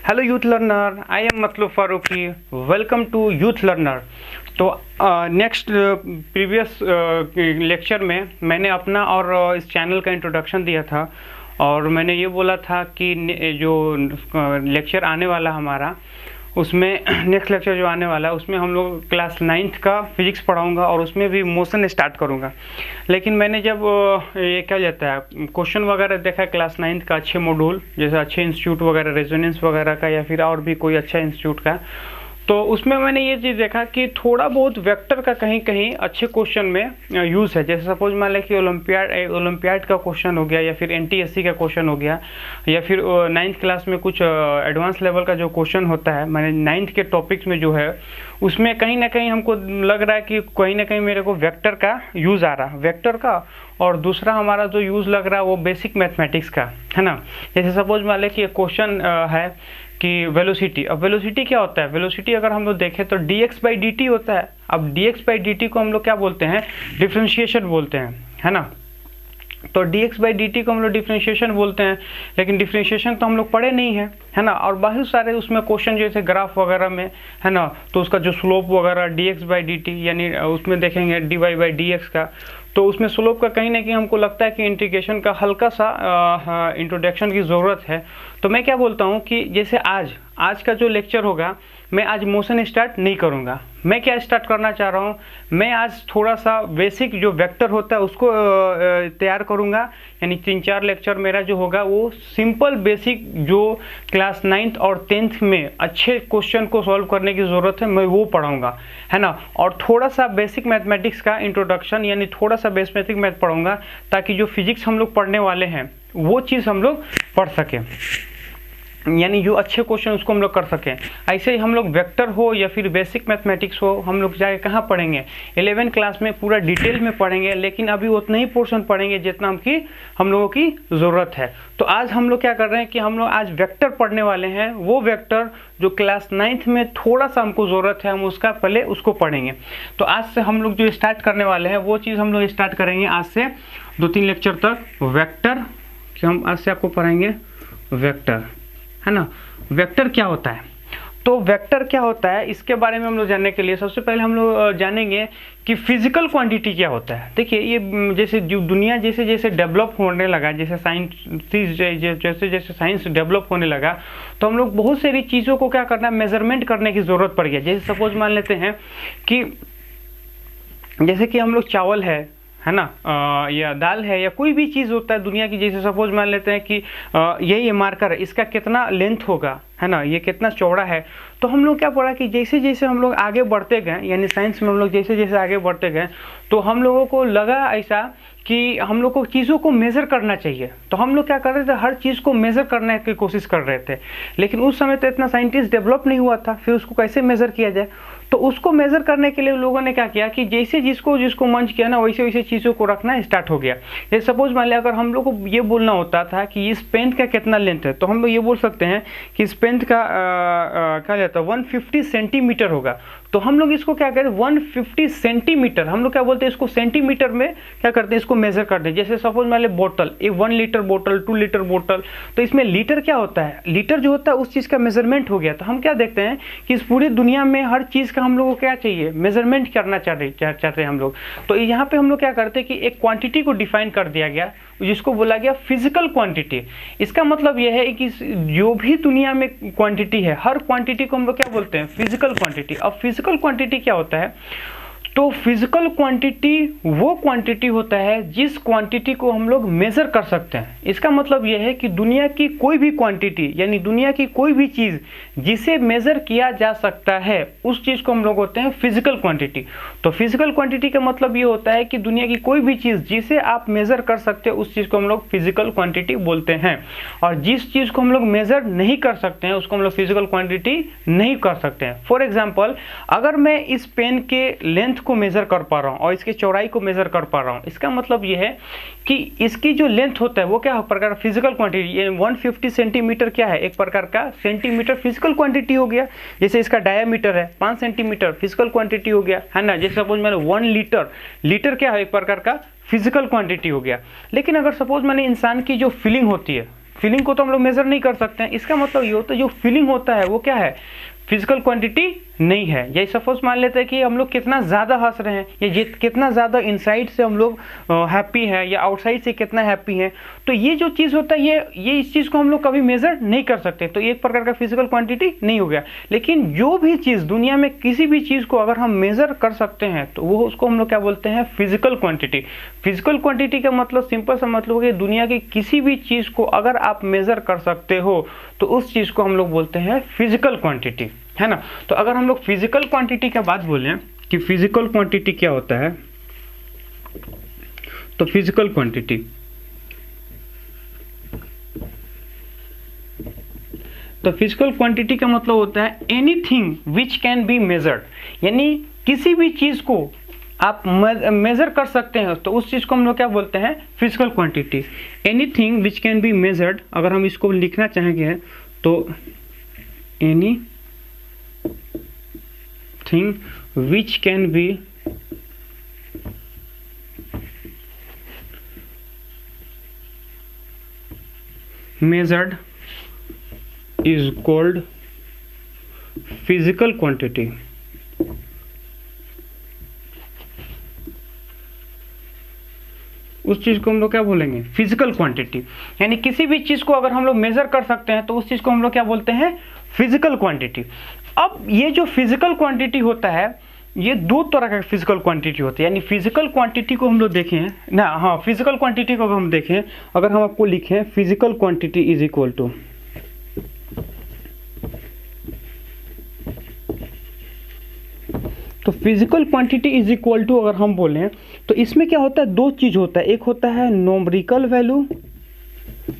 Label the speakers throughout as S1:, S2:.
S1: Hello youth learner, I am मतलब Farooqui. Welcome to youth learner. तो next previous lecture में मैंने अपना और इस चैनल का इंट्रोडक्शन दिया था और मैंने ये बोला था कि जो लेक्चर आने वाला हमारा उसमें नेक्स्ट लेक्चर जो आने वाला है उसमें हम लोग क्लास 9th का फिजिक्स पढ़ाऊंगा और उसमें भी मोशन स्टार्ट करूंगा। लेकिन मैंने जब ये क्या जाता है क्वेश्चन वगैरह देखा क्लास 9th का अच्छे मॉड्यूल जैसे अच्छे इंस्टीट्यूट वगैरह रेजोनेंस वगैरह का या फिर और भी कोई अच्छा इंस्टीट्यूट का, तो उसमें मैंने ये चीज़ देखा कि थोड़ा बहुत वेक्टर का कहीं कहीं अच्छे क्वेश्चन में यूज़ है। जैसे सपोज मान लें कि ओलंपियाड का क्वेश्चन हो गया या फिर एनटीएससी का क्वेश्चन हो गया या फिर 9th क्लास में कुछ एडवांस लेवल का जो क्वेश्चन होता है, मैंने 9th के टॉपिक्स में जो है उसमें कहीं ना कहीं हमको लग रहा है कि कहीं ना कहीं मेरे को वेक्टर का यूज़ आ रहा है, वेक्टर का। और दूसरा हमारा जो यूज़ लग रहा है वो बेसिक मैथमेटिक्स का है ना। जैसे सपोज मान लें कि एक क्वेश्चन है कि वेलोसिटी। अब वेलोसिटी क्या होता है? वेलोसिटी अगर हम लोग देखें तो dx/dt होता है। अब dx/dt को हम लोग क्या बोलते हैं? डिफ्रेंशिएशन बोलते हैं, है ना। तो dx/dt को हम लोग डिफ्रेंशिएशन बोलते हैं, लेकिन डिफ्रेंशिएशन तो हम लोग पढ़े नहीं है, है ना। और बहुत सारे उसमें क्वेश्चन जैसे ग्राफ वगैरह में, है ना, तो उसका जो स्लोप वगैरह dx/dt यानी उसमें देखेंगे dy/dx का, तो उसमें स्लोप का कहीं ना कहीं हमको लगता है कि इंटीग्रेशन का हल्का सा इंट्रोडक्शन की ज़रूरत है। तो मैं क्या बोलता हूँ कि जैसे आज का जो लेक्चर होगा मैं आज मोशन स्टार्ट नहीं करूँगा। मैं क्या स्टार्ट करना चाह रहा हूँ, मैं आज थोड़ा सा बेसिक जो वेक्टर होता है उसको तैयार करूँगा। यानी 3-4 लेक्चर मेरा जो होगा वो सिंपल बेसिक जो क्लास 9th और 10th में अच्छे क्वेश्चन को सॉल्व करने की ज़रूरत है मैं वो पढ़ाऊँगा, है ना। और थोड़ा सा बेसिक मैथमेटिक्स का इंट्रोडक्शन यानी थोड़ा सा बेसिक मैथ पढ़ाऊँगा ताकि जो फिजिक्स हम लोग पढ़ने वाले हैं वो चीज़ हम लोग पढ़ सकें, यानी जो अच्छे क्वेश्चन उसको हम लोग कर सकें। ऐसे ही हम लोग वेक्टर हो या फिर बेसिक मैथमेटिक्स हो हम लोग जाके कहाँ पढ़ेंगे? 11 क्लास में पूरा डिटेल में पढ़ेंगे, लेकिन अभी उतना ही पोर्शन पढ़ेंगे जितना हम लोगों की ज़रूरत है। तो आज हम लोग क्या कर रहे हैं कि हम लोग आज वेक्टर पढ़ने वाले हैं। वो वेक्टर जो क्लास 9th में थोड़ा सा हमको ज़रूरत है, हम उसका पहले उसको पढ़ेंगे। तो आज से हम लोग जो स्टार्ट करने वाले हैं वो चीज़ हम लोग स्टार्ट करेंगे आज से 2-3 लेक्चर तक वेक्टर, कि हम आज से आपको पढ़ाएंगे वेक्टर, है ना। वेक्टर क्या होता है? तो वेक्टर क्या होता है इसके बारे में हम लोग जानने के लिए सबसे पहले हम लोग जानेंगे कि फिजिकल क्वांटिटी क्या होता है। देखिए ये जैसे जो दुनिया जैसे जैसे डेवलप होने लगा, जैसे जैसे जैसे साइंस डेवलप होने लगा, तो हम लोग बहुत सारी चीज़ों को क्या करना है, मेजरमेंट करने की ज़रूरत पड़ गई। जैसे सपोज मान लेते हैं कि जैसे कि हम लोग चावल है ना, या दाल है या कोई भी चीज़ होता है दुनिया की, जैसे सपोज मान लेते हैं कि यही मार्कर है, इसका कितना लेंथ होगा, है ना, ये कितना चौड़ा है। तो हम लोग क्या पढ़ा कि जैसे जैसे हम लोग आगे बढ़ते गए, यानी साइंस में हम लोग जैसे जैसे आगे बढ़ते गए, तो हम लोगों को लगा ऐसा कि हम लोग को चीज़ों को मेज़र करना चाहिए। तो हम लोग क्या कर रहे थे, हर चीज़ को मेज़र करने की कोशिश कर रहे थे। लेकिन उस समय तो इतना साइंटिस्ट डेवलप नहीं हुआ था, फिर उसको कैसे मेज़र किया जाए। तो उसको मेज़र करने के लिए लोगों ने क्या किया कि जैसे जिसको मंच किया ना वैसे वैसे चीज़ों को रखना स्टार्ट हो गया। जैसे सपोज मान लिया अगर हम लोग को ये बोलना होता था कि इस पेन का कितना लेंथ है, तो हम लोग ये बोल सकते हैं कि इस पेन का क्या जाता है 150 सेंटीमीटर होगा। तो हम लोग इसको क्या करें 150 सेंटीमीटर, हम लोग क्या बोलते हैं इसको सेंटीमीटर में क्या करते हैं, इसको मेजर करते हैं। जैसे सपोज मान ले बोतल, एक 1 लीटर बोतल, 2 लीटर बोतल, तो इसमें लीटर क्या होता है, लीटर जो होता है उस चीज़ का मेजरमेंट हो गया। तो हम क्या देखते हैं कि इस पूरी दुनिया में हर चीज़ का हम लोग को क्या चाहिए, मेजरमेंट करना चाहते हैं हम लोग। तो यहाँ पे हम लोग क्या करते हैं कि एक क्वांटिटी को डिफाइन कर दिया गया जिसको बोला गया फिजिकल क्वांटिटी। इसका मतलब यह है कि जो भी दुनिया में क्वांटिटी है हर क्वांटिटी को हम लोग क्या बोलते हैं, फिजिकल क्वांटिटी। अब फिजिकल क्वांटिटी क्या होता है, तो फिजिकल क्वांटिटी वो क्वांटिटी होता है जिस क्वांटिटी को हम लोग मेजर कर सकते हैं। इसका मतलब यह है कि दुनिया की कोई भी क्वांटिटी यानी दुनिया की कोई भी चीज़ जिसे मेजर किया जा सकता है उस चीज़ को हम लोग होते हैं फिजिकल क्वांटिटी। तो फिजिकल क्वांटिटी का मतलब ये होता है कि दुनिया की कोई भी चीज़ जिसे आप मेजर कर सकते हैं उस चीज़ को हम लोग फिजिकल क्वांटिटी बोलते हैं। और जिस चीज़ को हम लोग मेजर नहीं कर सकते हैं उसको हम लोग फिजिकल क्वांटिटी नहीं कर सकते हैं। फॉर एग्जाम्पल, अगर मैं इस पेन के लेंथ को मेजर कर पा रहा हूं और इसकी चौड़ाई को मेजर कर पा रहा हूं, इसका मतलब यह है कि इसकी जो लेंथ होता है वो क्या प्रकार फिजिकल क्वांटिटी। 150 सेंटीमीटर क्या है, एक प्रकार का सेंटीमीटर फिजिकल क्वांटिटी हो गया। जैसे इसका डायमीटर है 5 सेंटीमीटर, फिजिकल क्वांटिटी हो गया, है ना। जैसे सपोज मैंने 1 लीटर, लीटर क्या है, एक प्रकार का फिजिकल क्वांटिटी हो गया। लेकिन अगर सपोज मैंने इंसान की जो फीलिंग होती है, फीलिंग को तो हम लोग मेजर नहीं कर सकते हैं। इसका मतलब ये होता है जो फीलिंग होता है वो क्या है, फिजिकल क्वांटिटी नहीं है। यही सपोज मान लेते हैं कि हम लोग कितना ज़्यादा हंस रहे हैं या कितना ज़्यादा इनसाइड से हम लोग हैप्पी हैं या आउटसाइड से कितना हैप्पी हैं, तो ये जो चीज़ होता है ये इस चीज़ को हम लोग कभी मेज़र नहीं कर सकते, तो एक प्रकार का फिजिकल क्वांटिटी नहीं हो गया। लेकिन जो भी चीज़ दुनिया में किसी भी चीज़ को अगर हम मेज़र कर सकते हैं तो वो उसको हम लोग क्या बोलते हैं, फिजिकल क्वान्टिटी। फिजिकल क्वान्टिटी का मतलब सिंपल सा मतलब है कि दुनिया की किसी भी चीज़ को अगर आप मेज़र कर सकते हो तो उस चीज़ को हम लोग बोलते हैं फिजिकल क्वांटिटी, है ना। तो अगर हम लोग फिजिकल क्वांटिटी की बात बोलें कि फिजिकल क्वांटिटी क्या होता है, तो फिजिकल क्वांटिटी का मतलब होता है anything which can be measured, यानी किसी भी चीज को आप मेजर कर सकते हैं तो उस चीज को हम लोग क्या बोलते हैं, physical quantity. Anything which can be measured, अगर हम इसको लिखना चाहेंगे तो any thing which can be measured is called physical quantity। उस चीज को हम लोग क्या बोलेंगे, फिजिकल क्वांटिटी। यानी किसी भी चीज को अगर हम लोग मेजर कर सकते हैं तो उस चीज को हम लोग क्या बोलते हैं, फिजिकल क्वांटिटी। अब ये जो फिजिकल क्वांटिटी होता है ये दो तरह का फिजिकल क्वांटिटी होती है। यानी फिजिकल क्वांटिटी को हम लोग देखें ना, हाँ फिजिकल क्वांटिटी को अगर हम देखें, अगर हम आपको लिखें physical quantity is equal to, तो physical quantity is equal to अगर हम बोलें तो इसमें क्या होता है, दो चीज होता है, एक होता है न्यूमेरिकल वैल्यू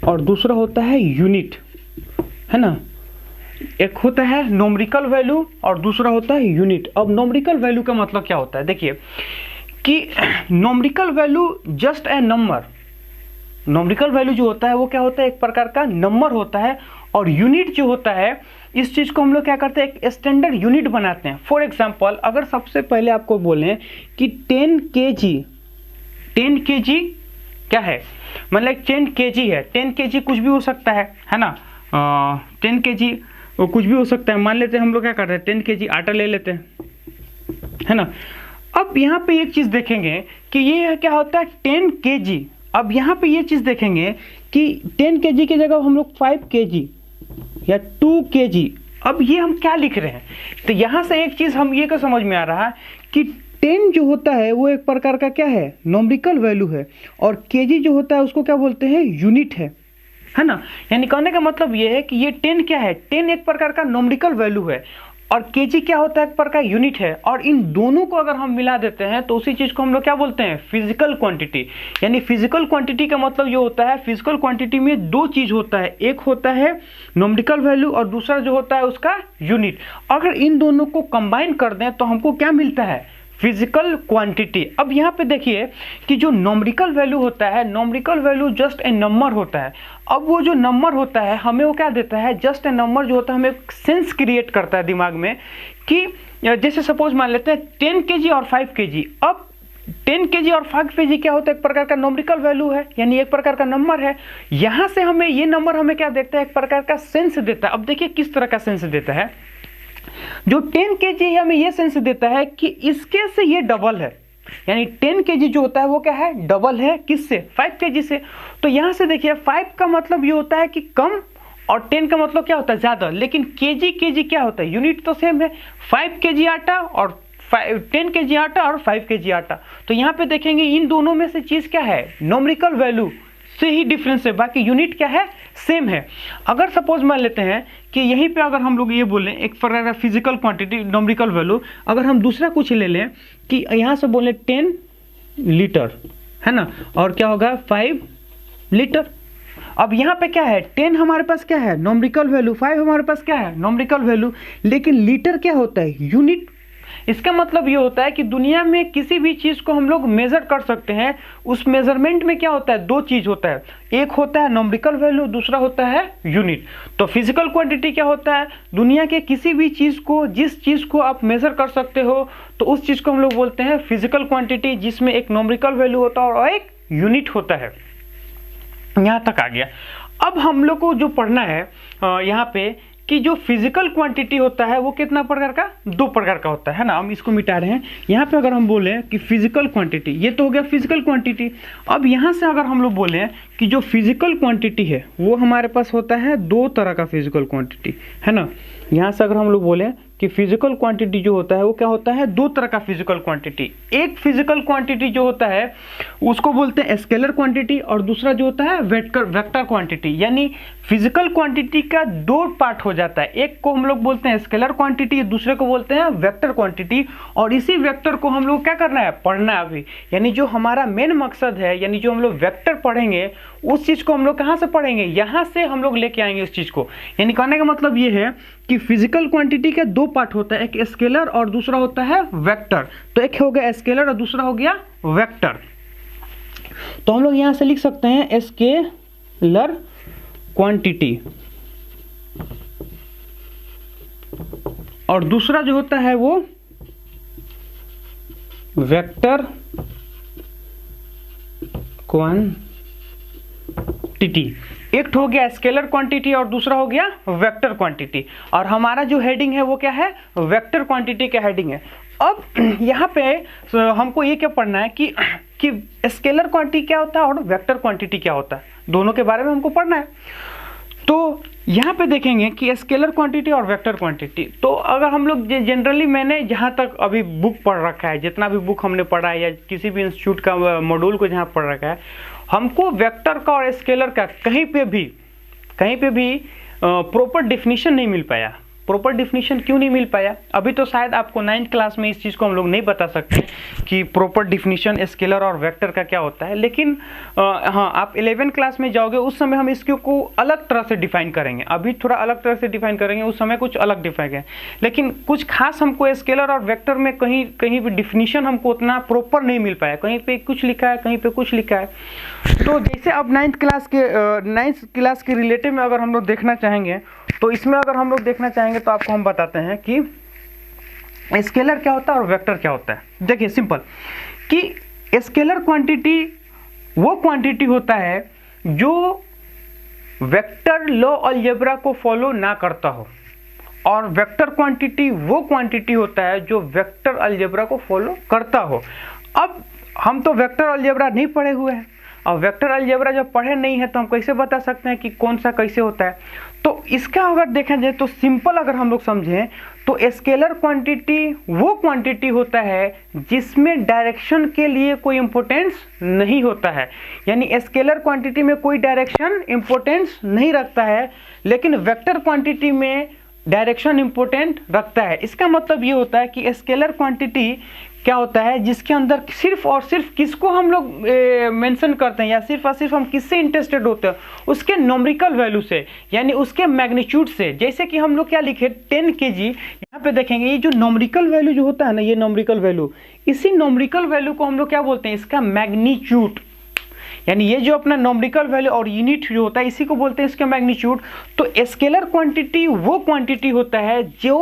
S1: और दूसरा होता है यूनिट, है ना। एक होता है न्यूमेरिकल वैल्यू और दूसरा होता है यूनिट। अब न्यूमेरिकल वैल्यू का मतलब क्या होता है, देखिए कि numerical value just a number, numerical value जो होता है वो क्या होता है, एक प्रकार का नंबर होता है। और यूनिट जो होता है इस चीज को हम लोग क्या करते हैं, एक स्टैंडर्ड यूनिट बनाते हैं। फॉर एग्जांपल अगर सबसे पहले आपको बोलें कि 10 kg क्या है, मतलब 10 kg है, 10 kg कुछ भी हो सकता है ना, 10 kg वो कुछ भी हो सकता है। मान लेते हैं हम लोग क्या करते हैं, 10 kg आटा ले लेते हैं, है ना। अब यहाँ पे एक चीज देखेंगे कि ये क्या होता है 10 kg। अब यहाँ पे ये चीज देखेंगे कि 10 kg की जगह हम लोग 5 kg या 2 kg, अब ये हम क्या लिख रहे हैं, तो यहाँ से एक चीज हम ये का समझ में आ रहा है कि 10 जो होता है वो एक प्रकार का क्या है, न्यूमेरिकल वैल्यू है, और kg जो होता है उसको क्या बोलते हैं, यूनिट है ना। यानी कहने का मतलब ये है कि ये 10 क्या है, 10 एक प्रकार का न्यूमेरिकल वैल्यू है और kg क्या होता है, एक प्रकार का यूनिट है, और इन दोनों को अगर हम मिला देते हैं तो उसी चीज को हम लोग क्या बोलते हैं, फिजिकल क्वांटिटी। यानी फिजिकल क्वांटिटी का मतलब ये होता है, फिजिकल क्वांटिटी में दो चीज होता है, एक होता है न्यूमेरिकल वैल्यू और दूसरा जो होता है उसका यूनिट। अगर इन दोनों को कंबाइन कर दें तो हमको क्या मिलता है, फिजिकल क्वांटिटी। अब यहाँ पे देखिए कि जो न्यूमेरिकल वैल्यू होता है, numerical value just a number होता है। अब वो जो नंबर होता है हमें वो क्या देता है, जस्ट ए नंबर जो होता है हमें एक सेंस क्रिएट करता है दिमाग में कि जैसे सपोज मान लेते हैं 10 kg और 5 kg। अब 10 kg और 5 kg क्या होता है, एक प्रकार का न्यूमेरिकल वैल्यू है, यानी एक प्रकार का नंबर है। यहाँ से हमें ये नंबर हमें क्या देता है, एक प्रकार का सेंस देता है। अब देखिए किस तरह का सेंस देता है, जो 10 kg हमें ये सेंस देता है कि इसके से ये डबल है, यानी 10 kg जो होता है वो क्या है, डबल है किससे, 5 kg से। तो यहां से देखिए 5 का मतलब ये होता है कि कम और 10 का मतलब क्या होता है, ज्यादा। लेकिन kg क्या होता है, यूनिट तो सेम है, 5 kg आटा और 10 kg आटा और 5 kg आटा। तो यहाँ पे देखेंगे इन दोनों में से चीज क्या है, न्यूमेरिकल वैल्यू से ही डिफरेंस है, बाकी यूनिट क्या है, सेम है। अगर सपोज मान लेते हैं कि यहीं पे अगर हम लोग ये बोलें एक प्रकार का फिजिकल क्वांटिटी न्यूमेरिकल वैल्यू, अगर हम दूसरा कुछ ले लें कि यहाँ से बोले 10 लीटर, है ना, और क्या होगा 5 लीटर। अब यहाँ पे क्या है, 10 हमारे पास क्या है, न्यूमेरिकल वैल्यू, 5 हमारे पास क्या है, न्यूमेरिकल वैल्यू, लेकिन लीटर क्या होता है, यूनिट। इसका मतलब ये होता है कि दुनिया में किसी भी चीज को हम लोग मेजर कर सकते हैं, उस मेजरमेंट में क्या होता है, दो चीज होता है, एक होता है न्यूमेरिकल वैल्यू, दूसरा होता है यूनिट। तो फिजिकल क्वांटिटी क्या होता है, दुनिया के किसी भी चीज को, जिस चीज को आप मेजर कर सकते हो तो उस चीज को हम लोग बोलते हैं फिजिकल क्वांटिटी, जिसमें एक न्यूमेरिकल वैल्यू होता है और एक यूनिट होता है। यहां तक आ गया। अब हम लोग को जो पढ़ना है यहाँ पे कि जो फिजिकल क्वांटिटी होता है वो कितना प्रकार का, 2 प्रकार का होता है ना। हम इसको मिटा रहे हैं। यहाँ पे अगर हम बोले कि फिजिकल क्वांटिटी, ये तो हो गया फिजिकल क्वांटिटी। अब यहाँ से अगर हम लोग बोले कि जो फिजिकल क्वांटिटी है वो हमारे पास होता है 2 तरह का फिजिकल क्वांटिटी, है ना। यहाँ से अगर हम लोग बोले कि फिजिकल क्वांटिटी जो होता है वो क्या होता है, 2 तरह का फिजिकल क्वांटिटी। एक फिजिकल क्वांटिटी जो होता है उसको बोलते हैं स्केलर क्वांटिटी, और दूसरा जो होता है वेक्टर क्वांटिटी। यानी फिजिकल क्वांटिटी का 2 पार्ट हो जाता है, एक को हम लोग बोलते हैं स्केलर क्वांटिटी, दूसरे को बोलते हैं वेक्टर क्वांटिटी। और इसी वेक्टर को हम लोग क्या करना है, पढ़ना है अभी। यानी जो हमारा मेन मकसद है, यानी जो हम लोग वेक्टर पढ़ेंगे उस चीज को हम लोग कहाँ से पढ़ेंगे, यहाँ से हम लोग लेके आएंगे उस चीज को। यानी कहने का मतलब ये है कि फिजिकल क्वांटिटी के 2 पार्ट होता है, एक स्केलर और दूसरा होता है वेक्टर। तो एक हो गया स्केलर और दूसरा हो गया वेक्टर। तो हम लोग यहां से लिख सकते हैं स्केलर क्वांटिटी, और दूसरा जो होता है वो वेक्टर क्वांटिटी। एक हो गया स्केलर क्वांटिटी और दूसरा हो गया वेक्टर क्वांटिटी। और हमारा जो हेडिंग है वो क्या है, वेक्टर क्वांटिटी का हेडिंग है। अब यहाँ पे हमको ये क्या पढ़ना है कि स्केलर क्वांटिटी क्या होता है और वेक्टर क्वांटिटी क्या होता है, दोनों के बारे में हमको पढ़ना है। तो यहाँ पे देखेंगे कि स्केलर क्वांटिटी और वेक्टर क्वांटिटी। तो अगर हम लोग जनरली, मैंने जहाँ तक अभी बुक पढ़ रखा है, जितना भी बुक हमने पढ़ा है या किसी भी इंस्टीट्यूट का मॉड्यूल को जहाँ पढ़ रखा है, हमको वेक्टर का और स्केलर का कहीं पे भी प्रॉपर डिफिनीशन नहीं मिल पाया। प्रॉपर डिफिनीशन क्यों नहीं मिल पाया, अभी तो शायद आपको 9th क्लास में इस चीज़ को हम लोग नहीं बता सकते कि प्रॉपर डिफिनीशन स्केलर और वेक्टर का क्या होता है। लेकिन हाँ, आप 11th क्लास में जाओगे उस समय हम इसको को अलग तरह से डिफाइन करेंगे। अभी थोड़ा अलग तरह से डिफाइन करेंगे, उस समय कुछ अलग डिफाइन करेंगे। लेकिन कुछ खास हमको स्केलर और वेक्टर में कहीं भी डिफिनीशन हमको उतना प्रॉपर नहीं मिल पाया, कहीं पे कुछ लिखा है, कहीं पे कुछ लिखा है। तो जैसे अब 9th क्लास के रिलेटिव में अगर हम लोग देखना चाहेंगे, तो इसमें अगर हम लोग देखना चाहेंगे तो आपको हम बताते हैं कि स्केलर क्या होता है और वेक्टर क्या होता है। देखिए सिंपल कि स्केलर क्वांटिटी वो क्वांटिटी होता है जो वेक्टर लॉ अलजेब्रा को फॉलो ना करता हो, और वेक्टर क्वांटिटी वो क्वांटिटी होता है जो वेक्टर अलजेब्रा को फॉलो करता हो। अब हम तो वेक्टर अलजेब्रा नहीं पढ़े हुए हैं, और वेक्टर अलजेब्रा जब पढ़े नहीं है तो हम कैसे बता सकते हैं कि कौन सा कैसे होता है। तो इसका अगर देखा जाए तो सिंपल अगर हम लोग समझें तो स्केलर क्वांटिटी वो क्वांटिटी होता है जिसमें डायरेक्शन के लिए कोई इंपॉर्टेंस नहीं होता है। यानी स्केलर क्वांटिटी में कोई डायरेक्शन इंपॉर्टेंस नहीं रखता है, लेकिन वेक्टर क्वांटिटी में डायरेक्शन इंपॉर्टेंट रखता है। इसका मतलब ये होता है कि स्केलर क्वांटिटी क्या होता है जिसके अंदर सिर्फ और सिर्फ किसको हम लोग मेंशन करते हैं, या सिर्फ और सिर्फ हम किससे इंटरेस्टेड होते हैं, उसके नॉमरिकल वैल्यू से, यानी उसके मैग्नीट्यूड से। जैसे कि हम लोग क्या लिखे 10 kg, यहाँ पे देखेंगे ये जो नॉमरिकल वैल्यू जो होता है ना, ये नॉमरिकल वैल्यू, इसी नॉमरिकल वैल्यू को हम लोग क्या बोलते हैं, इसका मैग्नीट्यूड। यानी ये जो अपना नॉमरिकल वैल्यू और यूनिट जो होता है इसी को बोलते हैं इसका मैग्नीट्यूड। तो स्केलर क्वांटिटी वो क्वांटिटी होता है जो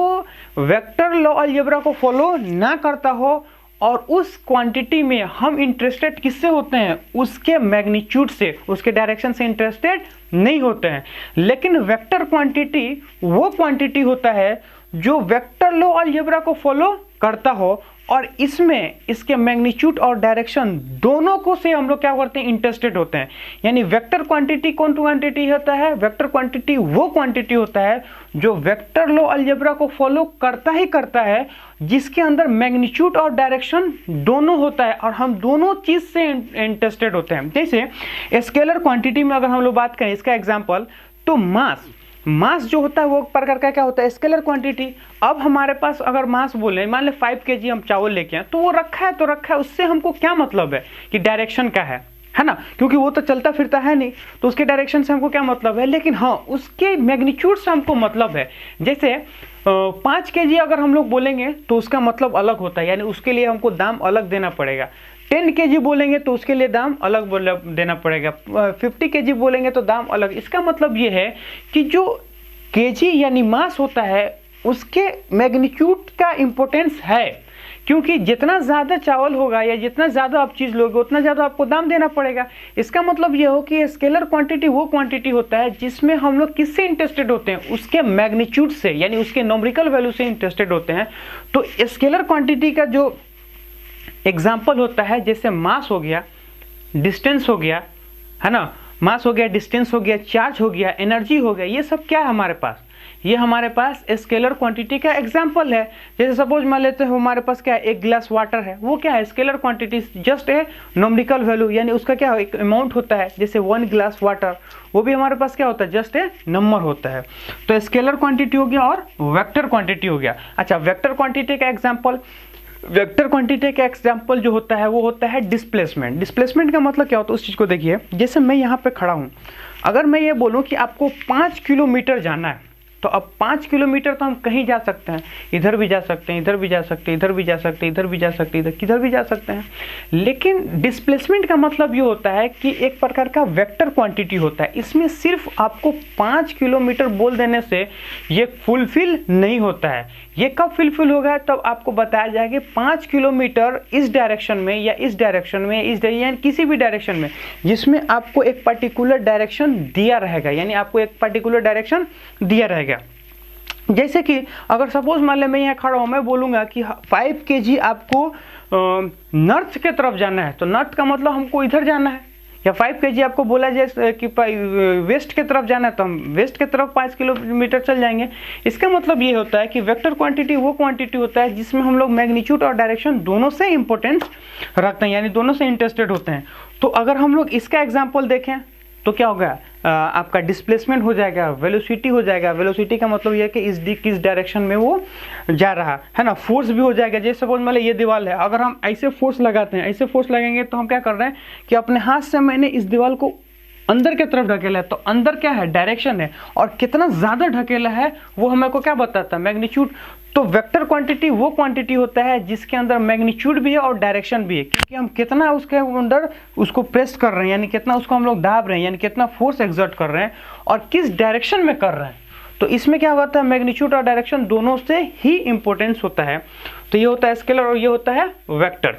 S1: वेक्टर लॉ अलजेब्रा को फॉलो ना करता हो, और उस क्वांटिटी में हम इंटरेस्टेड किससे होते हैं, उसके मैग्नीट्यूड से, उसके डायरेक्शन से इंटरेस्टेड नहीं होते हैं। लेकिन वेक्टर क्वांटिटी वो क्वांटिटी होता है जो वेक्टर लॉ अलजेब्रा को फॉलो करता हो, और इसमें इसके मैग्नीट्यूड और डायरेक्शन दोनों को से हम लोग क्या करते हैं, इंटरेस्टेड होते हैं। यानी वेक्टर क्वांटिटी कौन क्वांटिटी होता है, वेक्टर क्वांटिटी वो क्वांटिटी होता है जो वेक्टर लॉ अलजेब्रा को फॉलो करता ही करता है, जिसके अंदर मैग्नीट्यूड और डायरेक्शन दोनों होता है, और हम दोनों चीज से इंटरेस्टेड होते हैं। जैसे स्केलर क्वांटिटी में अगर हम लोग बात करें, इसका एग्जाम्पल, तो मास जो होता है वो प्रकार का क्या होता है, स्केलर क्वांटिटी। अब हमारे पास अगर मास बोले, मान ले 5 kg हम चावल लेके आए, तो वो रखा है तो रखा है, उससे हमको क्या मतलब है कि डायरेक्शन का है ना, क्योंकि वो तो चलता फिरता है नहीं, तो उसके डायरेक्शन से हमको क्या मतलब है। लेकिन हाँ, उसके मैग्नीट्यूड से हमको मतलब है। जैसे 5 kg अगर हम लोग बोलेंगे तो उसका मतलब अलग होता है, यानी उसके लिए हमको दाम अलग देना पड़ेगा। 10 kg बोलेंगे तो उसके लिए दाम अलग देना पड़ेगा, 50 kg बोलेंगे तो दाम अलग। इसका मतलब ये है कि जो kg यानी मास होता है उसके मैग्नीट्यूड का इम्पोर्टेंस है, क्योंकि जितना ज़्यादा चावल होगा या जितना ज़्यादा आप चीज़ लोगे उतना ज़्यादा आपको दाम देना पड़ेगा। इसका मतलब ये हो कि स्केलर क्वांटिटी वो क्वांटिटी होता है जिसमें हम लोग किससे इंटरेस्टेड होते हैं, उसके मैग्नीट्यूड से, यानी उसके नॉमेरिकल वैल्यू से इंटरेस्टेड होते हैं। तो स्केलर क्वांटिटी का जो एग्जाम्पल होता है, जैसे मास हो गया, डिस्टेंस हो गया, है ना, मास हो गया, डिस्टेंस हो गया, चार्ज हो गया, एनर्जी हो गया, ये सब क्या है हमारे पास, ये हमारे पास स्केलर क्वांटिटी का एग्जांपल है। जैसे सपोज मान लेते हैं हमारे पास क्या है, एक ग्लास वाटर है, वो क्या है, स्केलर क्वांटिटी, जस्ट है न्यूमेरिकल वैल्यू, यानी उसका क्या एक अमाउंट होता है। जैसे 1 ग्लास वाटर, वो भी हमारे पास क्या होता है, जस्ट है नंबर होता है। तो स्केलर क्वांटिटी हो गया और वेक्टर क्वांटिटी हो गया। अच्छा, वेक्टर क्वांटिटी का एग्जाम्पल, वेक्टर क्वांटिटी का एग्जाम्पल जो होता है वो होता है डिस्प्लेसमेंट। डिस्प्लेसमेंट का मतलब क्या होता है, उस चीज़ को देखिए। जैसे मैं यहाँ पे खड़ा हूँ, अगर मैं ये बोलूँ कि आपको 5 किलोमीटर जाना है, तो अब 5 किलोमीटर तो हम कहीं जा सकते हैं, इधर भी जा सकते हैं, इधर भी जा सकते हैं, इधर भी जा सकते हैं, इधर भी जा सकते हैं, इधर किधर भी जा सकते हैं। लेकिन डिस्प्लेसमेंट का मतलब ये होता है कि एक प्रकार का वेक्टर क्वांटिटी होता है। इसमें सिर्फ आपको 5 किलोमीटर बोल देने से ये फुलफिल नहीं होता है। ये कब फुलफिल होगा, तब आपको बताया जाएगा 5 किलोमीटर इस डायरेक्शन में या इस डायरेक्शन में, यानी किसी भी डायरेक्शन में जिसमें आपको एक पर्टिकुलर डायरेक्शन दिया रहेगा, यानी आपको एक पर्टिकुलर डायरेक्शन दिया रहेगा। जैसे कि अगर सपोज मान ले मैं यहाँ खड़ा हूँ, मैं बोलूँगा कि 5 kg आपको नॉर्थ के तरफ जाना है, तो नॉर्थ का मतलब हमको इधर जाना है। या 5 kg आपको बोला जाए कि वेस्ट के तरफ जाना है, तो हम वेस्ट के तरफ 5 किलोमीटर चल जाएंगे। इसका मतलब ये होता है कि वेक्टर क्वांटिटी वो क्वांटिटी होता है जिसमें हम लोग मैग्नीट्यूड और डायरेक्शन दोनों से इंपॉर्टेंस रखते हैं, यानी दोनों से इंटरेस्टेड होते हैं। तो अगर हम लोग इसका एग्जाम्पल देखें तो क्या होगा, आपका डिस्प्लेसमेंट हो जाएगा, वेलोसिटी हो जाएगा। वेलोसिटी का मतलब ये है कि किस डायरेक्शन में वो जा रहा है ना। फोर्स भी हो जाएगा। जैसे सपोज मान लो ये दीवार है, अगर हम ऐसे फोर्स लगाते हैं, ऐसे फोर्स लगेंगे तो हम क्या कर रहे हैं कि अपने हाथ से मैंने इस दीवार को अंदर की तरफ ढकेला है, तो अंदर क्या है, डायरेक्शन है, और कितना ज़्यादा ढकेला है वो हमें को क्या बताता है, मैग्नीट्यूड। तो वेक्टर क्वांटिटी वो क्वांटिटी होता है जिसके अंदर मैग्नीट्यूड भी है और डायरेक्शन भी है, क्योंकि हम कितना उसके अंदर उसको प्रेस कर रहे हैं, यानी कितना उसको हम लोग दाब रहे हैं, यानी कितना फोर्स एक्सर्ट कर रहे हैं और किस डायरेक्शन में कर रहे हैं। तो इसमें क्या होता है, मैग्नीट्यूड और डायरेक्शन दोनों से ही इंपॉर्टेंस होता है। तो ये होता है स्केलर और ये होता है वेक्टर।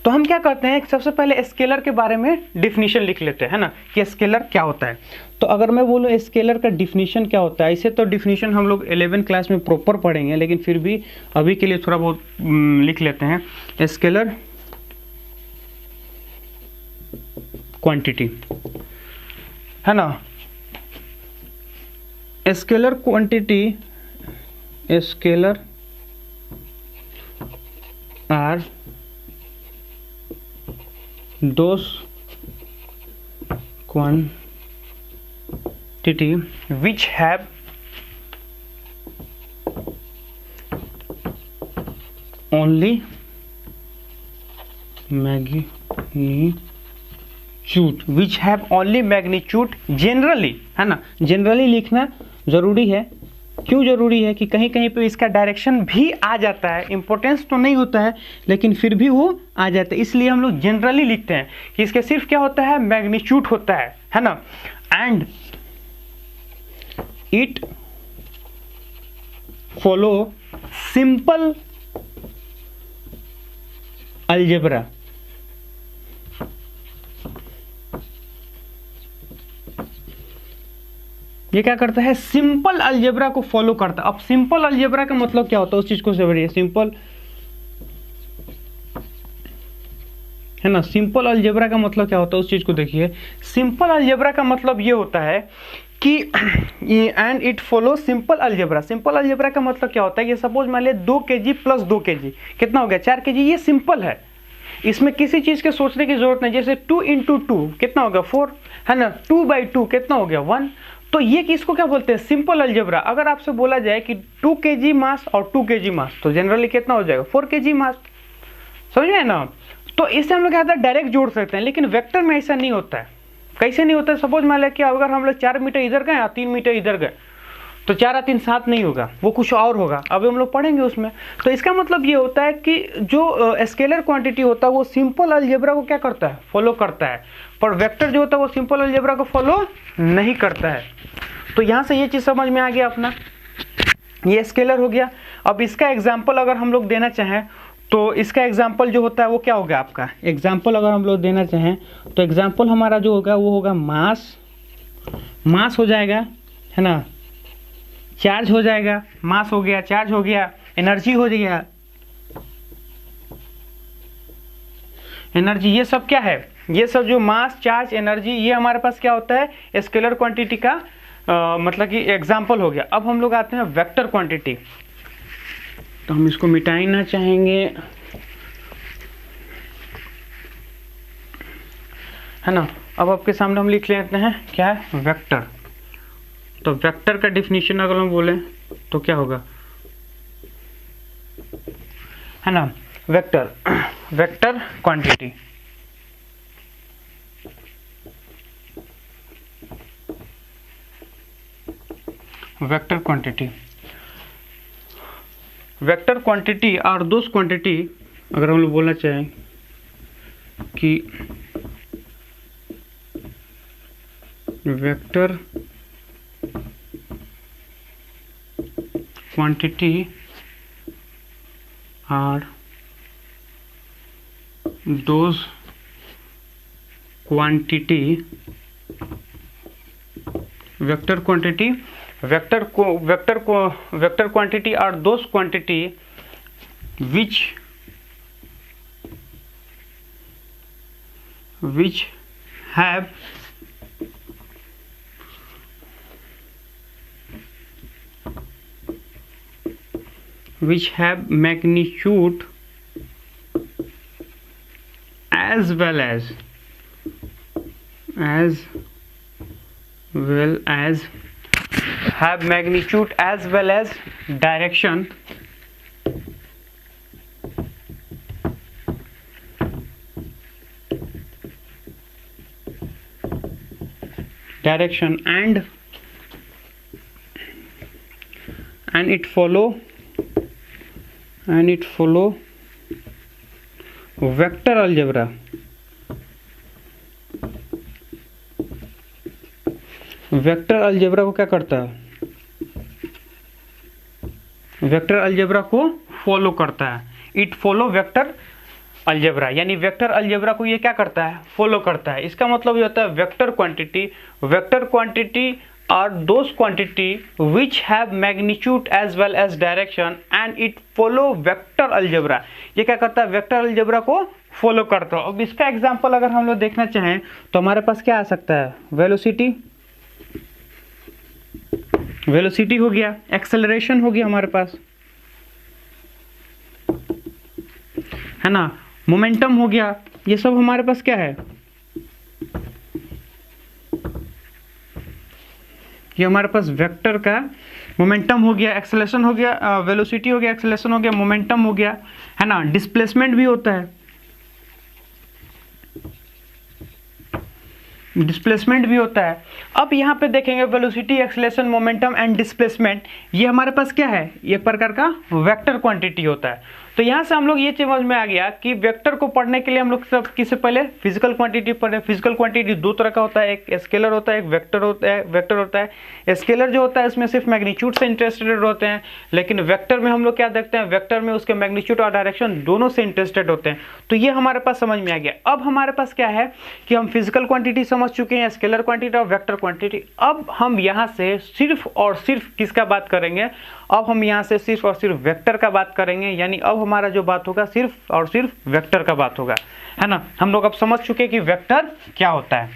S1: तो हम क्या करते हैं, सबसे पहले स्केलर के बारे में डिफिनीशन लिख लेते हैं, है ना, कि स्केलर क्या होता है। तो अगर मैं बोलूँ स्केलर का डिफिनीशन क्या होता है, इसे तो डिफिनीशन हम लोग 11th क्लास में प्रॉपर पढ़ेंगे, लेकिन फिर भी अभी के लिए थोड़ा बहुत लिख लेते हैं। स्केलर क्वांटिटी, है ना, scalar quantity, scalar are those quantity which have only magnitude, which have only magnitude generally, है ना, generally लिखना जरूरी है। क्यों जरूरी है कि कहीं कहीं पे इसका डायरेक्शन भी आ जाता है, इंपॉर्टेंस तो नहीं होता है लेकिन फिर भी वो आ जाता है, इसलिए हम लोग जनरली लिखते हैं कि इसके सिर्फ क्या होता है, मैग्नीट्यूड होता है ना। And it follow simple algebra. ये क्या करता है, सिंपल अलजेब्रा को फॉलो करता है। अब सिंपल अलजेब्रा का मतलब क्या होता है, उस चीज को समझिए। सिंपल, है ना, सिंपल अलजेब्रा का मतलब क्या होता है, उस चीज को देखिए। सिंपल अलजेब्रा का मतलब ये होता है कि and it follow simple algebra. Simple algebra का मतलब क्या होता है कि सपोज मान लिया 2 kg प्लस 2 kg कितना हो गया, 4 kg। ये सिंपल है, इसमें किसी चीज के सोचने की जरूरत नहीं। जैसे 2 × 2 कितना हो गया, 4, है ना, 2/2 कितना हो गया, 1। तो ये किसको क्या बोलते हैं, सिंपल अलजेब्रा। अगर आपसे बोला जाए कि 2 kg मास और 2 kg मास, तो जनरली कितना हो जाएगा, 4 kg मास, समझ में ना। तो इससे हम लोग क्या डायरेक्ट जोड़ सकते हैं, लेकिन वेक्टर में ऐसा नहीं होता है। कैसे नहीं होता है, सपोज मान लें कि अगर हम लोग 4 मीटर इधर गए और 3 मीटर इधर गए, तो 4 और 3 7 नहीं होगा, वो कुछ और होगा। अभी हम लोग पढ़ेंगे उसमें। तो इसका मतलब ये होता है कि जो स्केलर क्वांटिटी होता है वो सिंपल अलजेब्रा को क्या करता है, फॉलो करता है, पर वेक्टर जो होता है वो सिंपल अलजेब्रा को फॉलो नहीं करता है। तो यहाँ से ये चीज़ समझ में आ गया अपना। ये स्केलर हो गया। अब इसका एग्जाम्पल अगर हम लोग देना चाहें तो इसका एग्जाम्पल जो होता है वो क्या होगा आपका, एग्जाम्पल अगर हम लोग देना चाहें तो एग्जाम्पल हमारा जो होगा वो होगा मास, मास हो जाएगा, है ना, चार्ज हो जाएगा, मास हो गया, चार्ज हो गया, एनर्जी हो गया, एनर्जी, ये सब क्या है, ये सब जो मास, चार्ज, एनर्जी, ये हमारे पास क्या होता है स्केलर क्वांटिटी का मतलब कि एग्जाम्पल हो गया। अब हम लोग आते हैं वेक्टर क्वांटिटी, तो हम इसको मिटाना चाहेंगे, है ना। अब आपके सामने हम लिख लेते हैं क्या है वेक्टर। तो वेक्टर का डिफिनीशन अगर हम बोलें तो क्या होगा, है ना, vector, vector quantity, vector quantity, vector quantity और दोस क्वांटिटी अगर हम लोग बोलना चाहें कि vector quantity are those quantity, vector quantity, vector quantity are those quantity which have magnitude as well as have magnitude as well as direction and it follow vector algebra, vector algebra को क्या करता है, vector algebra को follow करता है, it follow vector algebra, यानी vector algebra को ये क्या करता है, फॉलो करता है। इसका मतलब ये होता है vector quantity are those quantity which have magnitude as well as direction and it follow vector algebra, ये क्या करता है, वेक्टर अलजेब्रा को फॉलो करता है। अब इसका एग्जांपल अगर हम लोग देखना चाहें तो हमारे पास क्या आ सकता है, वेलोसिटी हो गया, एक्सेलरेशन हो गया हमारे पास, है ना, मोमेंटम हो गया, ये सब हमारे पास क्या है, ये हमारे पास वेक्टर का मोमेंटम हो गया, एक्सेलरेशन हो गया, वेलोसिटी हो गया, एक्सेलरेशन हो गया, मोमेंटम हो गया, है ना, डिस्प्लेसमेंट भी होता है, डिस्प्लेसमेंट भी होता है। अब यहाँ पे देखेंगे velocity, acceleration, momentum and displacement, ये हमारे पास क्या है, एक प्रकार का वेक्टर क्वांटिटी होता है। तो यहाँ से हम लोग ये समझ में आ गया कि वेक्टर को पढ़ने के लिए हम लोग सब किससे पहले फिजिकल क्वांटिटी पढ़े। फिजिकल क्वांटिटी दो तरह का होता है, एक स्केलर होता है, एक वेक्टर होता है। स्केलर जो होता है उसमें सिर्फ मैग्नीट्यूड से इंटरेस्टेड होते हैं, लेकिन वेक्टर में हम लोग क्या देखते हैं, वेक्टर में उसके मैग्नीट्यूड और डायरेक्शन दोनों से इंटरेस्टेड होते हैं। तो ये हमारे पास समझ में आ गया। अब हमारे पास क्या है कि हम फिजिकल क्वांटिटी समझ चुके हैं, स्केलर क्वांटिटी और वेक्टर क्वांटिटी। अब हम यहाँ से सिर्फ और सिर्फ किसका बात करेंगे, अब हम यहाँ से सिर्फ और सिर्फ वेक्टर का बात करेंगे, यानी अब हमारा जो बात होगा सिर्फ और सिर्फ वेक्टर का बात होगा, है ना। हम लोग अब समझ चुके कि वेक्टर क्या होता है।